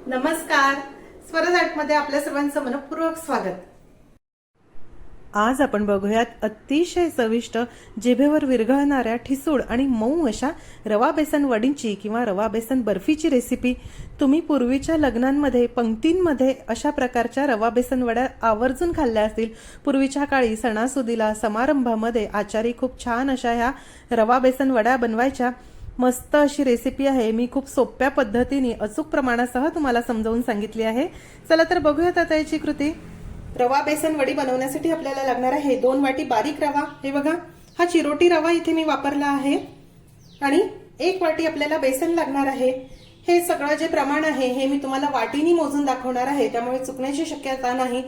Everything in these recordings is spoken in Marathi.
नमस्कार. स्वराज आर्टमध्ये आपल्या सर्वांचं मनपूर्वक स्वागत. आज आपण बघूयात अतिशय चविष्ट जिभेवर विरघळणाऱ्या ठिसूळ आणि मऊ अशा रवा बेसन वडींची किंवा रवा बेसन बर्फीची रेसिपी. तुम्ही पूर्वीच्या लग्नांमध्ये पंक्तींमध्ये अशा प्रकारच्या रवा बेसन वड्या आवर्जून खाल्ल्या असतील. पूर्वीच्या काळी सणासुदीला समारंभामध्ये आचारी खूप छान अशा ह्या रवा बेसन वड्या बनवायच्या. मस्त अशी रेसिपी आहे. मी खूप सोप्या पद्धतीने अचूक प्रमाणासह तुम्हाला समजावून सांगितली आहे. चला तर बघूयात आता याची कृती. रवा बेसन वडी बनवण्यासाठी आपल्याला लागणार आहे 2 वाटी बारीक रवा. हे बघा, हा चिरोटी रवा इथे मी वापरला आहे. आणि 1 वाटी आपल्याला बेसन लागणार आहे. हे सगळं जे प्रमाण आहे हे मी तुम्हाला वाटीनी मोजून दाखवणार आहे, त्यामुळे चुकण्याची शक्यता नाही.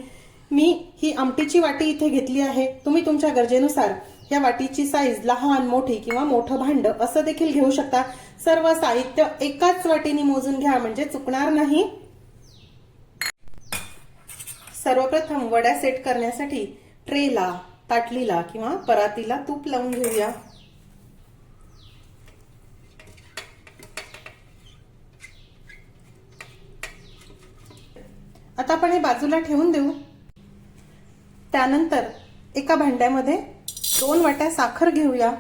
मी ही आमटीची वाटी इथे घेतली आहे. तुम्ही तुमच्या गरजेनुसार या वाटीची साईज लहान, मोठी किंवा मोठं भांड असं देखील घेऊ शकता. सर्व साहित्य एकाच वाटीने मोजून घ्या म्हणजे चुकणार नाही. सर्वप्रथम वड्या सेट करण्यासाठी ट्रेला, ताटलीला किंवा परातीला तूप लावून घेऊया. आता आपण हे बाजूला ठेवून देऊ. त्यानंतर एका भांड्यामध्ये 2 वाट्या साखर घेऊया.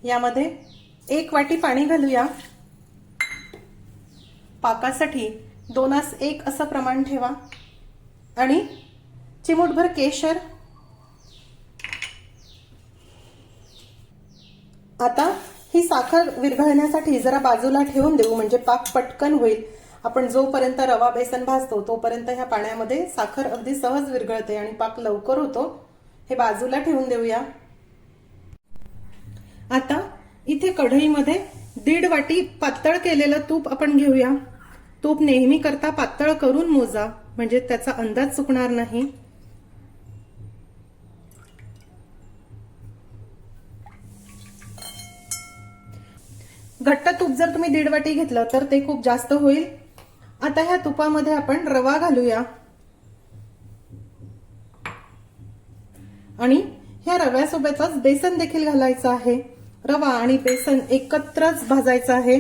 यामध्ये 1 वाटी पाणी घालूया. पाकासाठी 2:1 असं प्रमाण ठेवा. आणि चिमूटभर केशर. आता ही साखर विरघळण्यासाठी जरा बाजूला ठेवून देऊ म्हणजे पाक पटकन होईल. आपण जोपर्यंत रवा बेसन भाजतो तोपर्यंत ह्या पाण्यामध्ये साखर अगदी सहज विरघळते आणि पाक लवकर होतो. हे बाजूला ठेवून देऊया. आता इथे कढईमध्ये 1.5 वाटी पातळ केलेलं तूप आपण घेऊया. तूप नेहमी करता पातळ करून मोजा म्हणजे त्याचा अंदाज चुकणार नाही. घट्ट तूप जर तुम्ही 1.5 वाटी घेतलं तर ते खूप जास्त होईल. आता ह्या तुपामध्ये आपण रवा घालूया. आणि ह्या रव्यासोबतच बेसन देखील घालायचं आहे. रवा आणि बेसन एकत्रच भाजायचं आहे.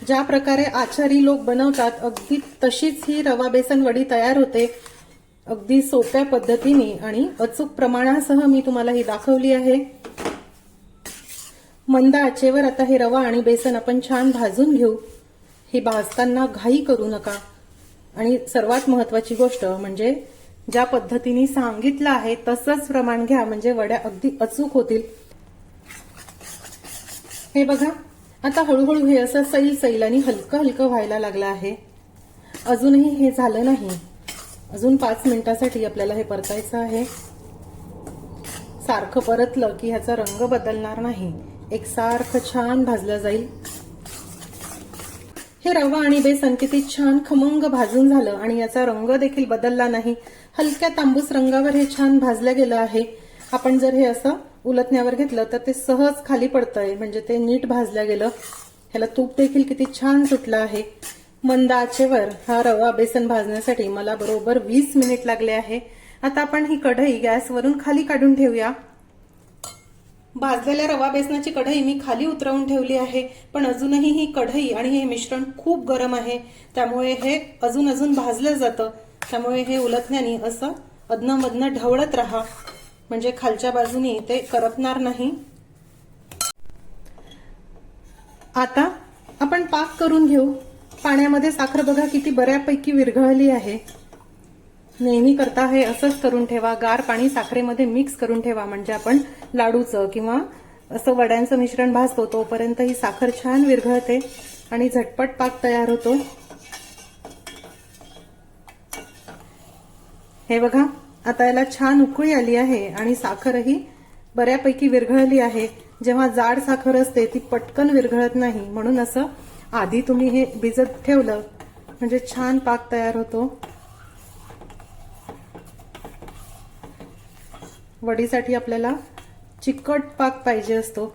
ज्या प्रकारे आचारी लोक बनवतात अगदी तशीच ही रवा बेसन वडी तयार होते. अगदी सोप्या पद्धतीने आणि अचूक प्रमाणासह मी तुम्हाला ही दाखवली आहे. मंद आचेवर आता हे रवा आणि बेसन आपण छान भाजून घेऊ. हे भाजताना घाई करू नका. आणि सर्वात महत्वाची गोष्ट म्हणजे ज्या पद्धतीने सांगितलं आहे तसंच प्रमाण घ्या म्हणजे वड्या अगदी अचूक होतील. हे बघा, आता हळूहळू हे असं सैल आणि हलकं हलकं व्हायला लागलं आहे. अजूनही हे झालं नाही. अजून 5 मिनिटासाठी आपल्याला हे परतायचं आहे. सारखं परतलं की ह्याचा रंग बदलणार नाही, एकसारखं छान भाजलं जाईल. हे रवा आणि बेसन किती छान खमंग भाजून झालं आणि याचा रंग देखील बदलला नाही. हलक्या तांबूस रंगावर हे छान भाजलं गेलं आहे. आपण जर हे असं उलटण्यावर घेतलं तर ते सहज खाली पडतंय म्हणजे ते नीट भाजलं गेलं. ह्याला तूप देखील किती छान सुटलं आहे. मंद आचेवर हा रवा बेसन भाजण्यासाठी मला बरोबर 20 मिनिट लागले आहे. आता आपण ही कढई गॅसवरून खाली काढून ठेवूया. भाजलेल्या रवा बेसनाची कढई मी खाली उतरवून ठेवली आहे. पण अजूनही ही कढई आणि हे मिश्रण खूप गरम आहे, त्यामुळे हे अजून भाजलं जातं. त्यामुळे हे उलटण्याने असं अधनमधनं ढवळत राहा म्हणजे खालच्या बाजूनी ते करपणार नाही. आता आपण पाक करून घेऊ. पाण्यामध्ये साखर बघा किती बऱ्यापैकी विरघळली आहे. नेहमी करता हे असंच करून ठेवा. गार पाणी साखरेमध्ये मिक्स करून ठेवा म्हणजे आपण लाडूचं किंवा असं वड्यांचं मिश्रण भाजतो तोपर्यंत ही साखर छान विरघळते आणि झटपट पाक तयार होतो. हे बघा, आता याला छान उकळी आली आहे आणि साखरही बऱ्यापैकी विरघळली आहे. जेव्हा जाड साखर असते ती पटकन विरघळत नाही, म्हणून असं आधी तुम्ही हे भिजत ठेवलं म्हणजे छान पाक तयार होतो. वडीसाठी आपल्याला चिकट पाक पाहिजे असतो.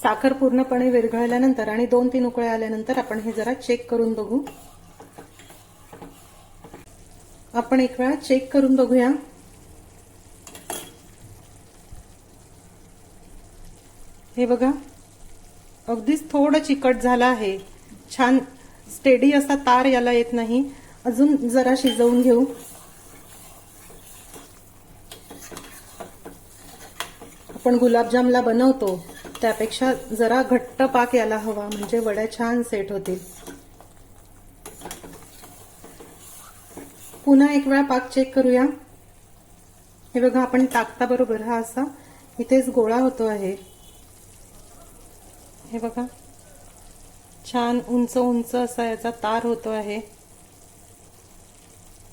साखर पूर्णपणे विरघळल्यानंतर आणि 2-3 उकळ्या आल्यानंतर आपण हे जरा चेक करून बघू. आपण एक वेळा चेक करून बघूया. हे बघा, अगदीच थोडं चिकट झालं आहे. छान स्टेडी असा तार याला येत नाही. अजून जरा शिजवून घेऊ. आपण गुलाबजामला बनवतो त्यापेक्षा जरा घट्ट पाक याला हवा, म्हणजे वड्या छान सेट होतील. पुन्हा एक वेळा पाक चेक करूया. हे बघा, आपण टाकता बरोबर हा असा इथेच गोळा होतो आहे. हे बघा, छान उंच उंच असा याचा तार होतो आहे.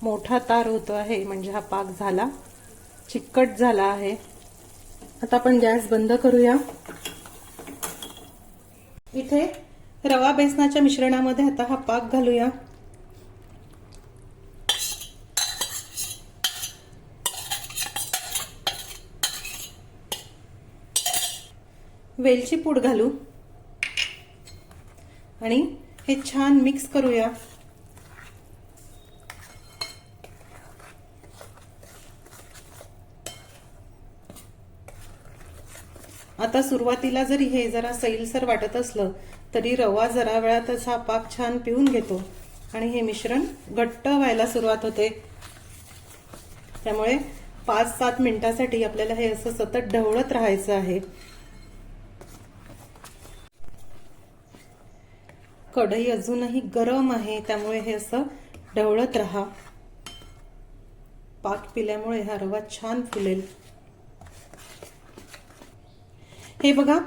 मोठा तार होतो आहे, म्हणजे हा पाक झाला, चिकट झाला आहे. आता आपण गॅस बंद करूया. इथे रवा बेसनाच्या मिश्रणामध्ये आता हा पाक घालूया. वेलची पूड घालू आणि हे छान मिक्स करूया. आता सुरुवातीला जरी हे जरा सैलसर वाटत असलं तरी रवा जरा वेळातच हा पाक छान पिऊन घेतो आणि हे मिश्रण घट्ट व्हायला सुरुवात होते. त्यामुळे 5-7 मिनिटांसाठी आपल्याला हे असं सतत ढवळत राहायचं आहे. कढई अजूनही गरम आहे, त्यामुळे हे असं ढवळत राहा. पाक पिल्यामुळे हा रवा छान फुलेल. हे बघा,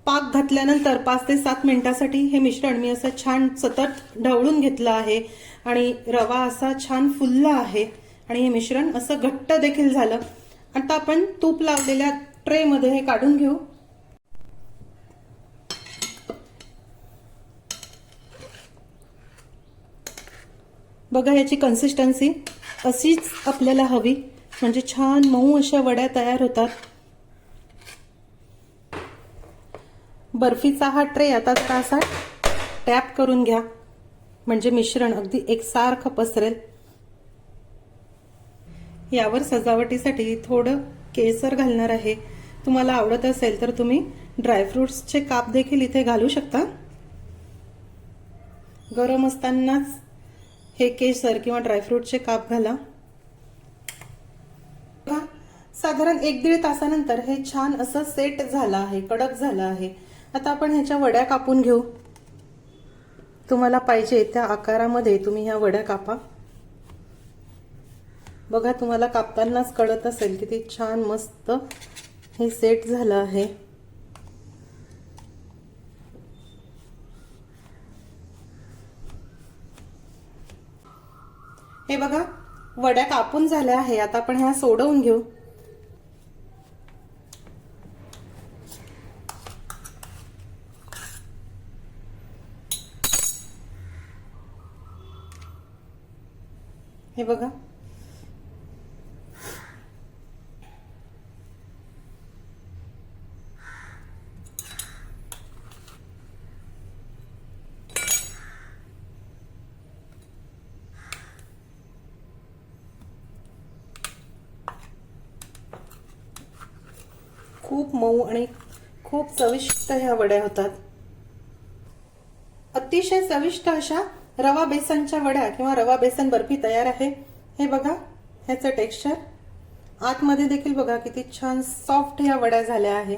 पाक घातल्यानंतर 5 ते 7 मिनिटांसाठी हे मिश्रण मी असं छान सतत ढवळून घेतलं आहे आणि रवा असा छान फुलला आहे आणि हे मिश्रण असं घट्ट देखील झालं. आता आपण तूप लावलेल्या ट्रे मध्ये हे काढून घेऊ. बघा, याची कन्सिस्टन्सी अशीच आपल्याला हवी, म्हणजे छान मऊ अशा वड्या तयार होतात. बर्फीचा हा ट्रे आता जरा असा टॅप करून घ्या, म्हणजे मिश्रण अगदी एकसारखं पसरेल. यावर सजावटीसाठी थोडं केसर घालणार आहे. तुम्हाला आवडत असेल तर तुम्ही ड्रायफ्रुट्सचे काप देखील इथे घालू शकता. गरम असतानाच हे केसर किंवा ड्रायफ्रूटचे काप घाला. साधारण 1-1.5 तासानंतर हे छान असं सेट झालं आहे, कडक झालं आहे. आता आपण ह्याच्या वड्या कापून घेऊ. तुम्हाला पाहिजे त्या आकारामध्ये तुम्ही ह्या वड्या कापा. बघा, तुम्हाला कापतानाच कळत असेल किती छान मस्त हे सेट झालं आहे. हे बघा, वड्या कापून झाल्या आहे. आता आपण ह्या सोडवून घेऊ. हे बघा, खूप मऊ आणि खूप चविष्ट ह्या वड्या होतात. अतिशय चविष्ट अशा रवा बेसनच्या वड्या किंवा रवा बेसन बर्फी तयार आहे. हे बघा, ह्याचं टेक्स्चर आतमध्ये देखील बघा किती छान सॉफ्ट ह्या वड्या झाल्या आहे.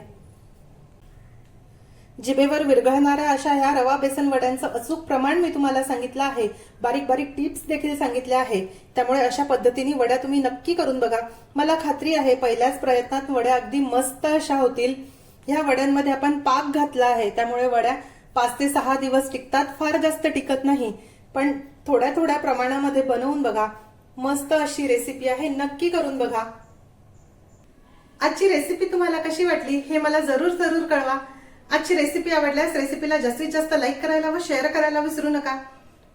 जिभेवर विरघळणाऱ्या अशा ह्या रवा बेसन वड्यांचं अचूक प्रमाण मी तुम्हाला सांगितलं आहे. बारीक बारीक टिप्स देखील सांगितल्या आहे. त्यामुळे अशा पद्धतीने वड्या तुम्ही नक्की करून बघा. मला खात्री आहे पहिल्याच प्रयत्नात वड्या अगदी मस्त अशा होतील. ह्या वड्यांमध्ये आपण पाक घातला आहे, त्यामुळे वड्या 5 ते 6 दिवस टिकतात. फार जास्त टिकत नाही, पण थोड्या थोड्या प्रमाणामध्ये बनवून बघा. मस्त अशी रेसिपी आहे, नक्की करून बघा. आजची रेसिपी तुम्हाला कशी वाटली हे मला जरूर जरूर कळवा. आजची रेसिपी आवडल्यास रेसिपीला जास्तीत जास्त लाईक करायला व शेअर करायला विसरू नका.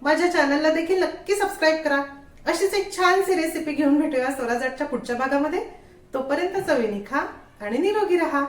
माझ्या चॅनलला देखील नक्की सबस्क्राईब करा. अशीच एक छानशी रेसिपी घेऊन भेटूया स्वराज आर्टच्या पुढच्या भागामध्ये. तोपर्यंत चवीने खा आणि निरोगी राहा.